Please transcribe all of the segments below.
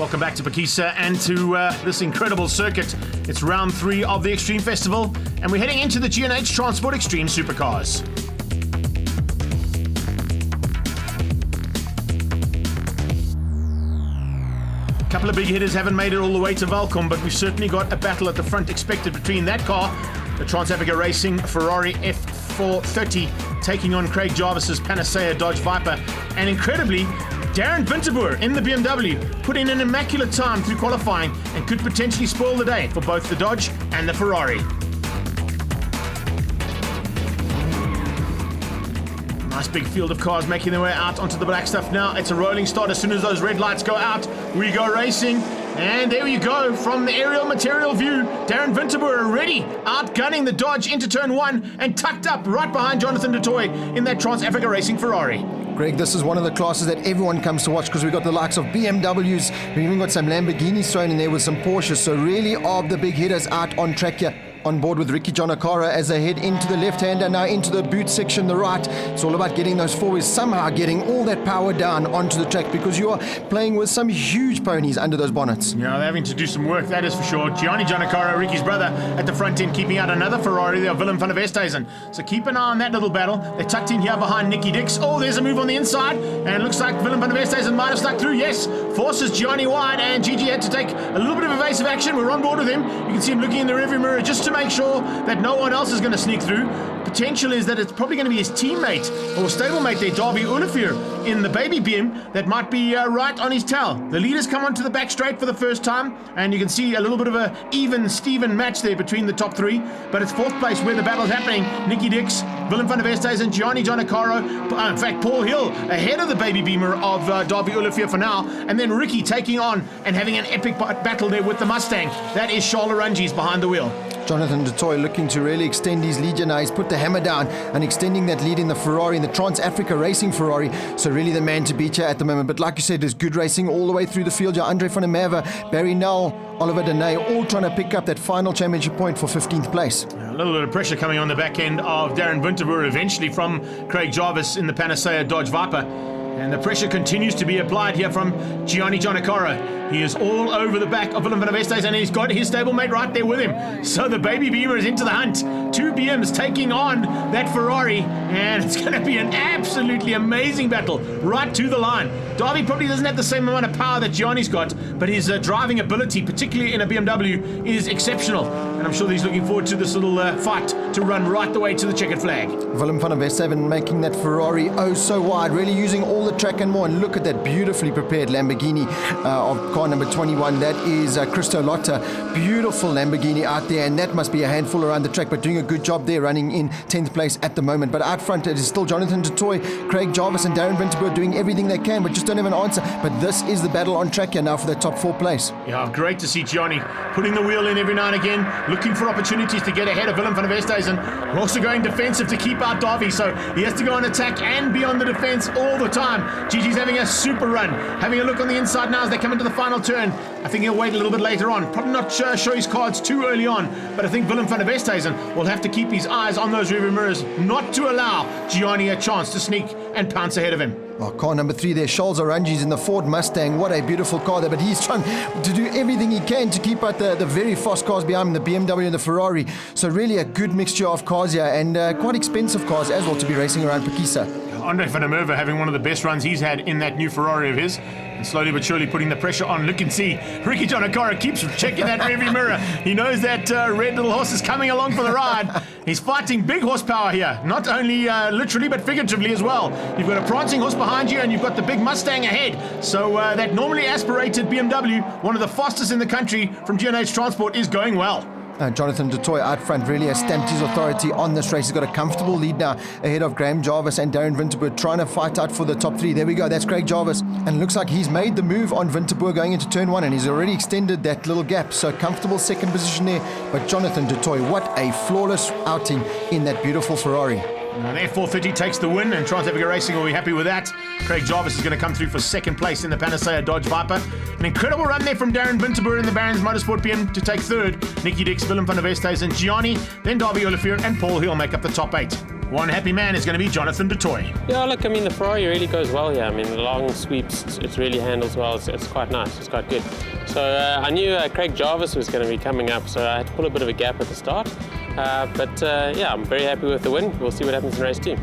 Welcome back to Phakisa and to this incredible circuit. It's round 3 of the Extreme Festival, and we're heading into the G&H Transport Extreme Supercars. A couple of big hitters haven't made it all the way to Welkom, but we've certainly got a battle at the front expected between that car, the Trans-Africa Racing Ferrari F430, taking on Craig Jarvis's Panacea Dodge Viper, and incredibly, Darren Winterboer in the BMW put in an immaculate time through qualifying and could potentially spoil the day for both the Dodge and the Ferrari. Nice big field of cars making their way out onto the black stuff now. It's a rolling start. As soon as those red lights go out, we go racing. And there you go, from the aerial material view, Darren Winterboer already outgunning the Dodge into turn 1 and tucked up right behind Jonathan du Toit in that Trans-Africa Racing Ferrari. Greg, this is one of the classes that everyone comes to watch because we've got the likes of BMWs, we've even got some Lamborghinis thrown in there with some Porsches, so really are the big hitters out on track here. On board with Ricky Jonakara as they head into the left-hander, now into the boot section, the right. It's all about getting those four-wheels, somehow getting all that power down onto the track because you are playing with some huge ponies under those bonnets. Yeah, they're having to do some work, that is for sure. Gianni Jonakara, Ricky's brother, at the front end, keeping out another Ferrari there, Willem van der Westhuizen. So keep an eye on that little battle. They're tucked in here behind Nicky Dix. Oh, there's a move on the inside, and it looks like Willem van der Westhuizen might have stuck through. Yes, forces Gianni wide, and Gigi had to take a little bit of evasive action. We're on board with him. You can see him looking in the rearview mirror just to make sure that no one else is going to sneak through. Potential is that it's probably going to be his teammate or stablemate there, Darby Olivier, in the baby beam that might be right on his tail. The leaders come onto the back straight for the first time, and you can see a little bit of a even-Steven match there between the top three, but it's fourth place where the battle's happening. Nicky Dix, Willem van der Westhuizen, Gianni Jonakaro, in fact Paul Hill ahead of the baby beamer of Darby Olivier for now, and then Ricky taking on and having an epic battle there with the Mustang. That is Charles Larangi's behind the wheel. Jonathan du Toit looking to really extend his lead now. He's put the hammer down and extending that lead in the Ferrari, in the Trans-Africa Racing Ferrari. So really the man to beat here at the moment. But like you said, there's good racing all the way through the field. Andre van der Merwe, Barry Nell, Oliver Denay, all trying to pick up that final championship point for 15th place. A little bit of pressure coming on the back end of Darren Winterboer eventually from Craig Jarvis in the Panacea Dodge Viper. And the pressure continues to be applied here from Gianni Jonakara. He is all over the back of Willem van der Westhuizen, and he's got his stablemate right there with him. So the baby beamer is into the hunt. Two BMs taking on that Ferrari, and it's going to be an absolutely amazing battle right to the line. Darby probably doesn't have the same amount of power that Gianni's got, but his driving ability, particularly in a BMW, is exceptional. And I'm sure he's looking forward to this little fight to run right the way to the checkered flag. Willem van der Westhuizen making that Ferrari oh so wide, really using all the track and more. And look at that beautifully prepared Lamborghini of car number 21. That is Cristo Lotta. Beautiful Lamborghini out there, and that must be a handful around the track, but doing a good job there, running in 10th place at the moment. But out front, it is still Jonathan du Toit, Craig Jarvis and Darren Winterboer doing everything they can, but just don't have an answer. But this is the battle on track here now for the top 4 place. Yeah, great to see Gianni putting the wheel in every now and again, looking for opportunities to get ahead of Willem van der Westhuizen. Also going defensive to keep out Darby, so he has to go on attack and be on the defense all the time. Gigi's having a super run. Having a look on the inside now as they come into the final turn. I think he'll wait a little bit later on. Probably not show his cards too early on, but I think Willem van der Westhuizen will have to keep his eyes on those rearview mirrors, not to allow Gianni a chance to sneak and pounce ahead of him. Oh, car number 3 there, Charles Larangi's in the Ford Mustang. What a beautiful car there, but he's trying to do everything he can to keep out the very fast cars behind him, the BMW and the Ferrari. So really a good mixture of cars here, and quite expensive cars as well to be racing around Phakisa. Andre van der Merwe having one of the best runs he's had in that new Ferrari of his, and slowly but surely putting the pressure on. Look and see, Ricky Jonakara keeps checking that rearview mirror. He knows that red little horse is coming along for the ride. He's fighting big horsepower here, not only literally but figuratively as well. You've got a prancing horse behind you, and you've got the big Mustang ahead. So that normally aspirated BMW, one of the fastest in the country from G&H Transport, is going well. Jonathan du Toit out front really has stamped his authority on this race. He's got a comfortable lead now ahead of Graham Jarvis and Darren Winterboer, trying to fight out for the top 3. There we go, that's Craig Jarvis, and it looks like he's made the move on Winterboer going into turn 1, and he's already extended that little gap. So comfortable second position there, but Jonathan du Toit, what a flawless outing in that beautiful Ferrari. And the F430 takes the win, and Trans-Africa Racing will be happy with that. Craig Jarvis is going to come through for second place in the Panacea Dodge Viper. An incredible run there from Darren Winterboer in the Barron's Motorsport BM to take third. Nicky Dix, Willem van der Westhuizen, Gianni, then Darby Olivier and Paul Hill make up the top 8. One happy man is going to be Jonathan du Toit. Yeah, look, I mean, the Ferrari really goes well here. I mean, the long sweeps, it really handles well. It's quite nice. It's quite good. So I knew Craig Jarvis was going to be coming up, so I had to pull a bit of a gap at the start. Yeah, I'm very happy with the win. We'll see what happens in race 2.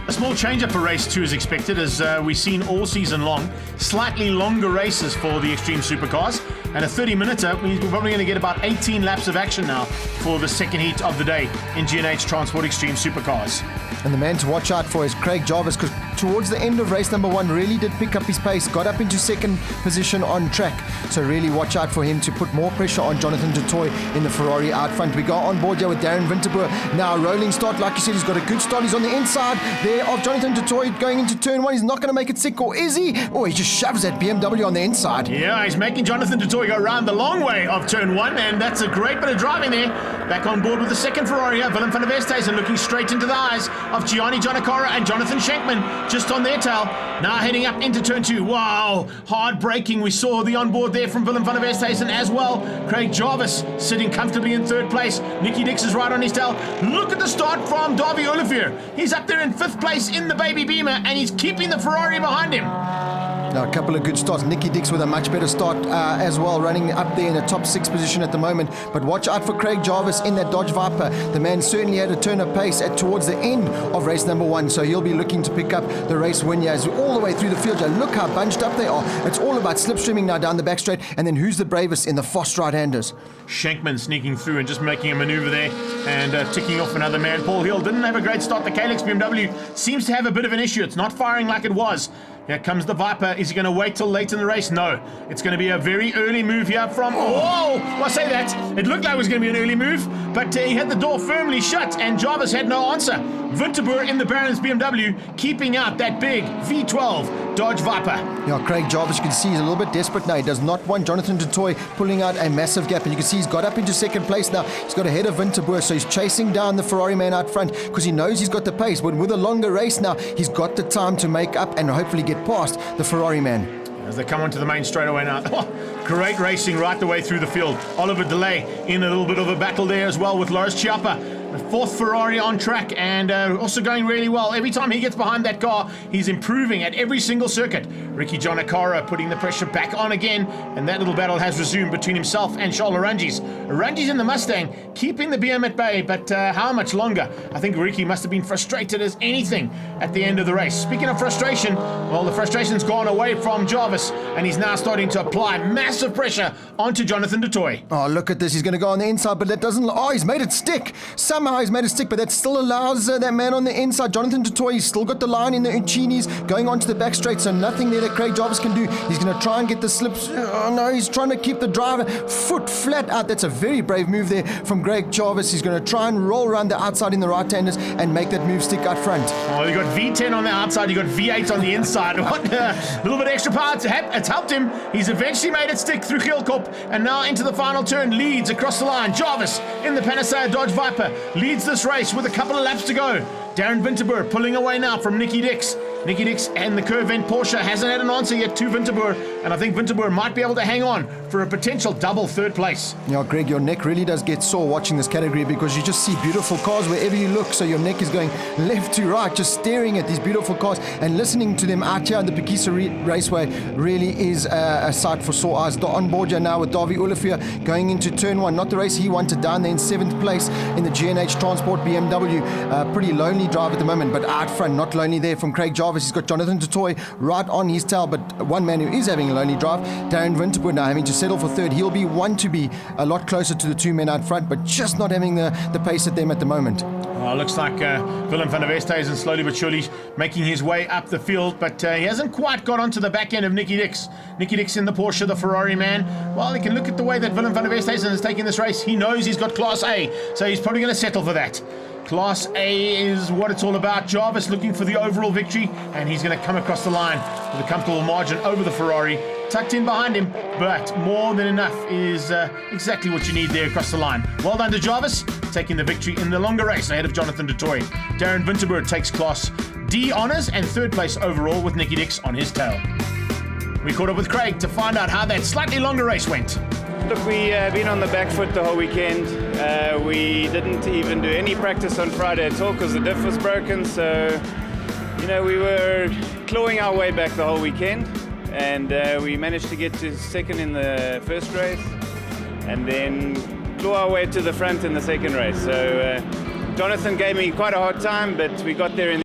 A small change-up for race 2 is expected, as we've seen all season long. Slightly longer races for the Extreme Supercars, and a 30-minuter means we're probably going to get about 18 laps of action now for the second heat of the day in G&H Transport Extreme Supercars. And the man to watch out for is Craig Jarvis, because towards the end of race number 1 really did pick up his pace, got up into second position on track. So really watch out for him to put more pressure on Jonathan du Toit in the Ferrari out front. We go on board here with Darren Winterboer. Now rolling start, like you said, he's got a good start. He's on the inside there of Jonathan du Toit going into turn 1. He's not going to make it sick, or is he? Oh, he just shoves that BMW on the inside. Yeah, he's making Jonathan du Toit go around the long way of turn 1, and that's a great bit of driving there. Back on board with the second Ferrari here, Willem van der Westhuizen looking straight into the eyes of Gianni Giannacara and Jonathan Schenkman just on their tail. Now heading up into turn 2. Wow, hard braking. We saw the onboard there from Willem van der Westhuizen as well. Craig Jarvis sitting comfortably in third place. Nicky Dix is right on his tail. Look at the start from Davy Olivier. He's up there in 5th place in the Baby Beamer, and he's keeping the Ferrari behind him. Now, a couple of good starts. Nicky Dix with a much better start as well, running up there in the top 6 position at the moment. But watch out for Craig Jarvis in that Dodge Viper. The man certainly had a turn of pace towards the end of race number 1, so he'll be looking to pick up the race win here. As all the way through the field, look how bunched up they are. It's all about slipstreaming now down the back straight, and then who's the bravest in the fast right-handers? Schenkman sneaking through and just making a maneuver there and ticking off another man. Paul Hill didn't have a great start. The Kalex BMW seems to have a bit of an issue. It's not firing like it was. Here comes the Viper. Is he going to wait till late in the race? No. It's going to be a very early move here from... Whoa! Well, I say that. It looked like it was going to be an early move, but he had the door firmly shut, and Jarvis had no answer. Winterboer in the Barron's BMW, keeping out that big V12 Dodge Viper. Yeah, Craig Jarvis, you can see he's a little bit desperate now. He does not want Jonathan du Toit pulling out a massive gap, and you can see he's got up into second place now. He's got ahead of Winterboer, so he's chasing down the Ferrari man out front because he knows he's got the pace. But with a longer race now, he's got the time to make up and hopefully get past the Ferrari man. As they come onto the main straightaway now. Great racing right the way through the field. Oliver Delay in a little bit of a battle there as well with Loris Chiappa. The 4th Ferrari on track, and also going really well. Every time he gets behind that car, he's improving at every single circuit. Ricky Giannacara putting the pressure back on again, and that little battle has resumed between himself and Charles Arangis. Arangis in the Mustang, keeping the BM at bay, but how much longer? I think Ricky must have been frustrated as anything at the end of the race. Speaking of frustration, well, the frustration's gone away from Jarvis, and he's now starting to apply massive pressure onto Jonathan du Toit. Oh, look at this. He's going to go on the inside, but that doesn't... Oh, he's made it stick. Somehow he's made it stick, but that still allows that man on the inside, Jonathan du Toit, he's still got the line in the Uchinis going onto the back straight, so nothing there that Craig Jarvis can do. He's going to try and get the slips. Oh, no, he's trying to keep the driver foot flat out. That's a very brave move there from Craig Jarvis. He's going to try and roll around the outside in the right-handers and make that move stick out front. Oh, you got V10 on the outside, you got V8 on the inside. What a little bit of extra power. It's helped him. He's eventually made it stick through Gilkop, and now into the final turn, leads across the line. Jarvis in the Panacea Dodge Viper leads this race with a couple of laps to go. Darren Winterboer pulling away now from Nicky Dix. Nicky Dix and the Curvent Porsche hasn't had an answer yet to Winterboer, and I think Winterboer might be able to hang on for a potential double 3rd place. Yeah, Greg, your neck really does get sore watching this category because you just see beautiful cars wherever you look, so your neck is going left to right, just staring at these beautiful cars and listening to them out here on the Phakisa Raceway really is a sight for sore eyes. On board here now with Davy Olivier going into turn 1, not the race he wanted, down there in 7th place in the G&H Transport BMW. Pretty lonely drive at the moment, but out front, not lonely there from Craig Jarvis. He's got Jonathan du Toit right on his tail, but one man who is having a lonely drive, Darren Winterboer, now having to settle for 3rd. He'll be one to be a lot closer to the 2 men out front, but just not having the pace at them at the moment. Oh, looks like Willem van der Westhuizen slowly but surely making his way up the field, but he hasn't quite got onto the back end of Nicky Dix. Nicky Dix in the Porsche, the Ferrari man. Well, you can look at the way that Willem van der Westhuizen is taking this race. He knows he's got Class A, so he's probably going to settle for that. Class A is what it's all about. Jarvis looking for the overall victory, and he's going to come across the line with a comfortable margin over the Ferrari, tucked in behind him, but more than enough is exactly what you need there across the line. Well done to Jarvis, taking the victory in the longer race ahead of Jonathan du Toit. Darren Winterboer takes Class D honours and 3rd place overall with Nicky Dix on his tail. We caught up with Craig to find out how that slightly longer race went. Look, we've been on the back foot the whole weekend. We didn't even do any practice on Friday at all because the diff was broken. So, you know, we were clawing our way back the whole weekend, and we managed to get to second in the first race, and then claw our way to the front in the second race. So Jonathan gave me quite a hard time, but we got there in